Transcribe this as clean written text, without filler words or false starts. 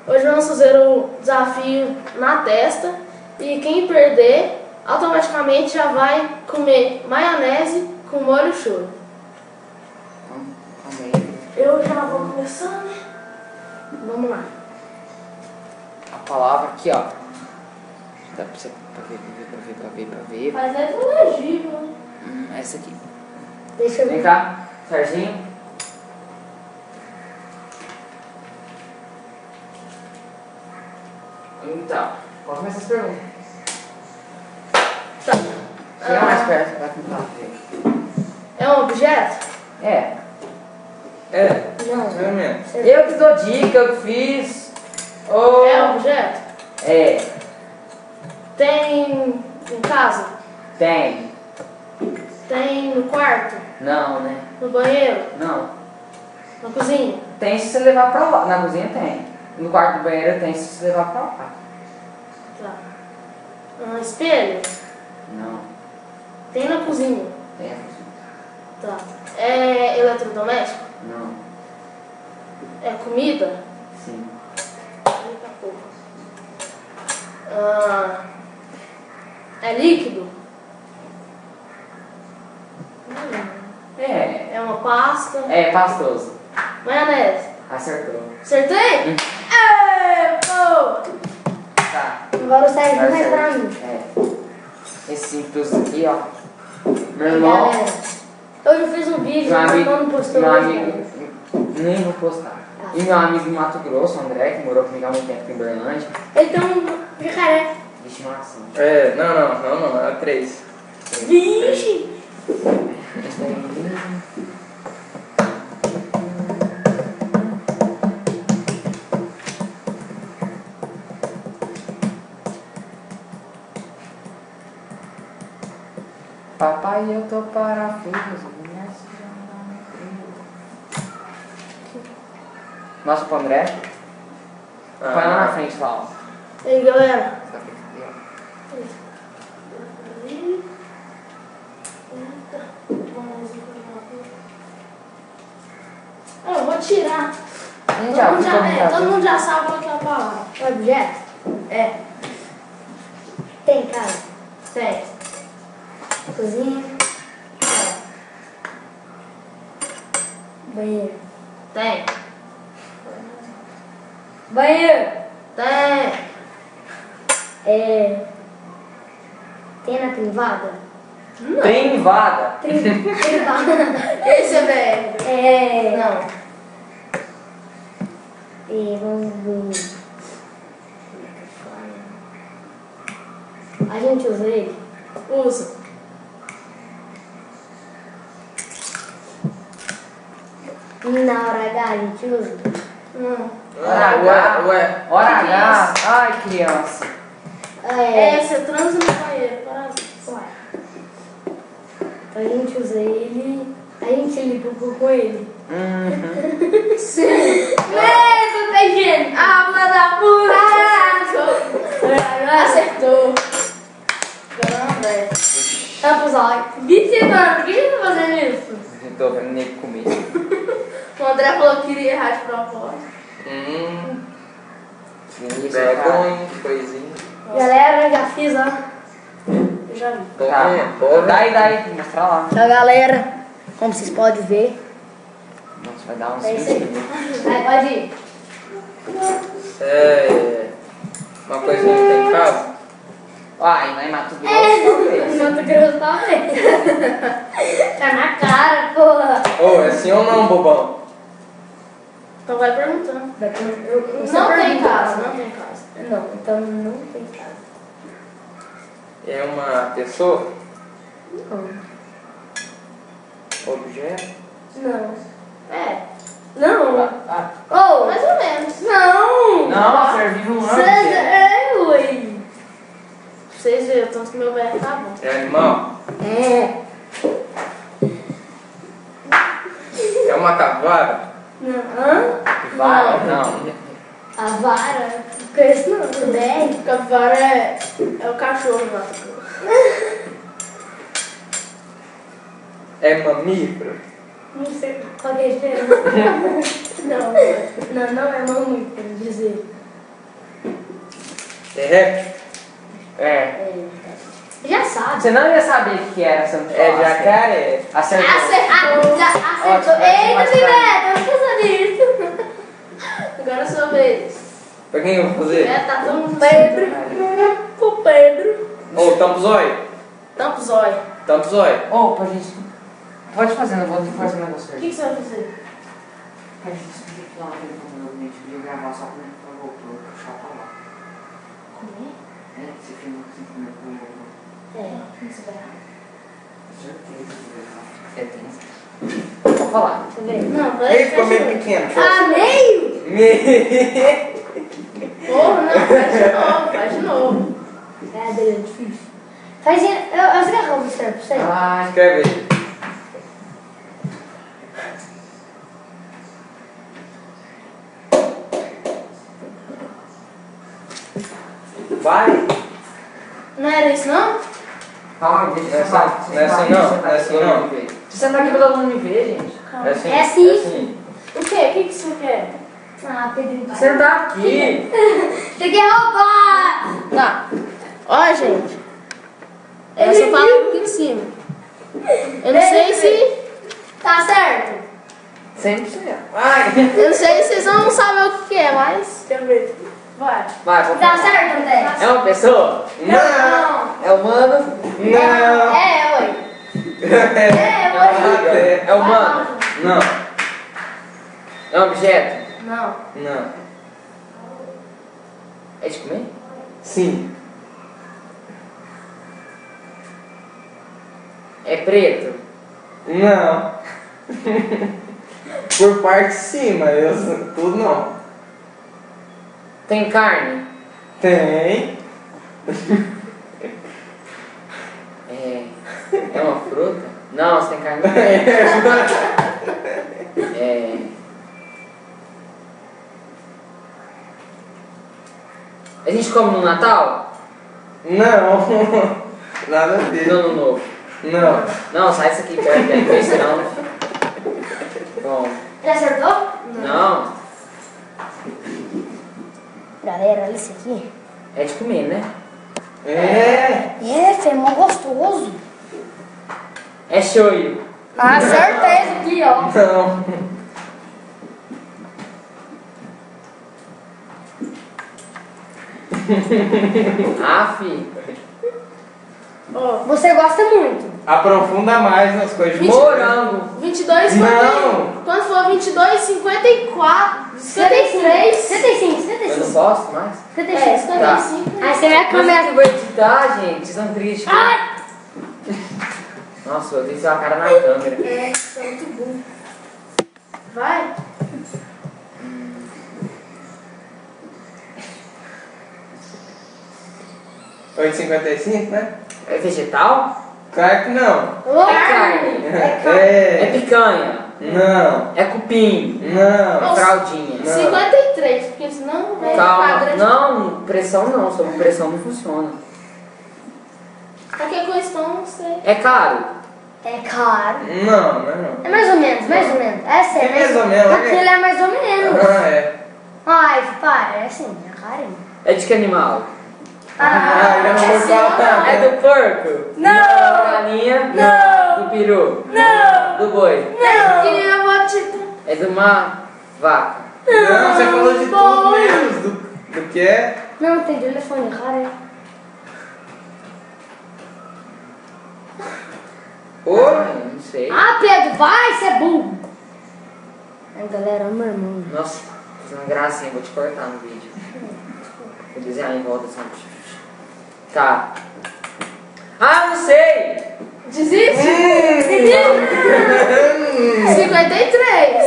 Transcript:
Hoje vamos fazer o desafio na testa e quem perder automaticamente já vai comer maionese com molho shoyu. Eu já vou começar, né? Vamos lá. A palavra aqui, ó. Dá pra você ver. Mas é tão legível. Essa aqui. Deixa eu ver. Vem cá, Serginho. Então, qual começa as perguntas? Tá. Chega mais perto pra tentar ver. É um objeto? É. Não. Eu que dou dica, eu que fiz. Oh. É um objeto? É. Tem em casa? Tem. Tem no quarto? Não, né? No banheiro? Não. Na cozinha? Tem se você levar pra lá. Na cozinha tem. No quarto do banheiro tem se você levar pra lá. Tá. Espelho? Não. Tem na cozinha? Tem a cozinha. Tá. É eletrodoméstico? Não. É comida? Sim. Eita porra. É líquido? É. É uma pasta? É pastoso. Maionese? Acertou. Acertei? Pô! Tá. Agora o Sérgio Tá vai pra certo. mim. É. Esse simples aqui, ó. Meu irmão. Galera, hoje eu fiz um vídeo, Meu mas amigo. não postou Meu hoje, amigo. galera. Nem vou postar. E meu amigo do Mato Grosso, André, que morou comigo há muito tempo em Berlândia. Ele tem um jacaré. De estimação. Não, é 3. Vixe! Esse daí. Papai, eu tô parafuso. Nossa, pro André. Põe lá na frente, fala. E aí, galera? Eu vou tirar. Todo mundo já sabe qual que é a palavra. Objeto? É. Tem casa? Tem. Cozinha? É. Banheiro? Tem. Banheiro? Tem. Tem na privada? Não. Privada. Privada. Esse é velho. Não. E vamos ver. A gente usa ele? Usa. Na hora H a gente usa? Não. Hora H. Ai, criança. Você transa no banheiro, parasita. A gente usa ele, a gente limpa o cu com ele. Sim. Você tá higiene. Filha da puta. Acertou. Caramba. Tá, pessoal. Vixe, mano, por que você tá fazendo isso? Eu tô vendo nego comer. O André falou que iria errar de propósito. Vergonha, coisinha. Galera, eu já fiz, ó. Eu já vi. Tá. Daí, mostra lá. Tchau, galera. Como vocês podem ver. Nossa, vai dar uns É 20 isso aí. minutos. Vai, pode ir. É uma coisinha que tem em casa. Ai, lá em Mato Grosso, talvez. Mato Grosso talvez. Tá na cara, porra. É sim ou não, bobão? Então vai perguntando. Não tem casa, não tem casa. Não, então não tem casa. É uma pessoa? Não. Objeto? Não. Não. Mais ou menos. Não, serviu um ano. Ui. Vocês verem, tanto que meu velho tá bom. É animal? É uma cavara? Não. Vara? Não. A vara? Não conheço não. Capivara é o cachorro, mano. É mamífero? Não sei qual que é a diferença. Não é mamífero, dizer. É réptil? É. Já sabe. Você não ia saber o que era, você não É jacaré. Acertou. Acertou. Eita, Pivete, eu não sabia isso. Agora é sua vez. Pra quem eu vou fazer? É, tá todo mundo Pedro. O Pedro. Ô, tampa o zóio. Tampa o zóio. Tampa o zóio. Ô, pra gente... Pode fazer, eu vou ter que fazer um negócio O aqui. que você vai fazer? A gente tem que dar uma telefone no vídeo de gravar só quando ele voltou, puxar pra lá. Comer? É, você filma assim quando ele voltou. É, isso vai errar. Certeza que vai errar. É, tem. Vou falar. Deixa eu ver. Não, vai. Ele ficou meio pequeno. Ah, meio? Meio. Porra, não, faz de novo. É, dele é difícil. Faz as garrafas, certo? Sei. Ai, Escreve aí. Vai. Não era isso, não? calma, deixa Não é eu sentar. assim, não é assim não, não é assim não. Se sentar aqui pra todo mundo me ver, gente. Calma. É assim. É assim? É assim. O quê? O que você quer? Ah, Pedrinho. Sentar aqui. Você quer roubar? Tá. Ó, gente. Essa fala aqui em cima. Eu não sei se tá certo. 100%. Vai. Eu não sei se vocês vão saber o que é, mas... Quero ver. Vai. Vai, vou Tá falar. certo, André? É uma pessoa? Não. É humano? Não. É, oi. É, É humano? Não. É um objeto? Não. Não. É de comer? Sim. É preto? Não. Por parte sim, mas tudo não. Tem carne? Tem. É uma fruta? Não, você tem carne. É. A gente come no Natal? Não. Nada a ver. No Ano Novo? Não. Não, sai isso aqui perto, que é senão. Bom. Já acertou? Não, Galera, olha isso aqui. é de comer, né? É. É, Fê, é mó gostoso. É shoyu. Ah, certeza aqui, ó. Não. Aff. Você gosta muito. Aprofunda mais nas coisas de Morango. 22, Não. quando for 22, 54, 53. 75, Eu 75. não posso mais? 55. Tá. 55. Aí você vai Mas comer. eu vou editar, gente. Vocês são tristes. Ai! Nossa, eu tenho que ser uma cara na câmera. É, isso é muito bom. Vai. R$8,55, né? É vegetal? Claro que não. É carne. É É. picanha. Não. É cupim. Não. É fraldinha. Não. 53, porque senão vai ficar Calma. grande. Não, pressão não. Sob pressão não funciona. Qualquer coisa, então, você... É caro. É caro. Não, não é não. É mais ou menos, mais ou menos. É sério. É mais ou menos, Aquilo né? é mais ou menos. Ah, é. Ai, para, é assim, é carinho. É de que animal? Ah, eu não vou falar. É do porco? Não. Da galinha? Não. Do peru? Não. Do boi? Não. Que eu vou te... É de uma vaca? Não, você falou de tudo Boi. menos do que é. Não, tem telefone, cara. Oi? Não sei. Ah, Pedro, vai, você é burro. Ai, galera, meu irmão. Nossa, fazendo gracinha, vou te cortar no vídeo. Vou desenhar em volta assim. Tá. Ah, não sei! Desiste? 53.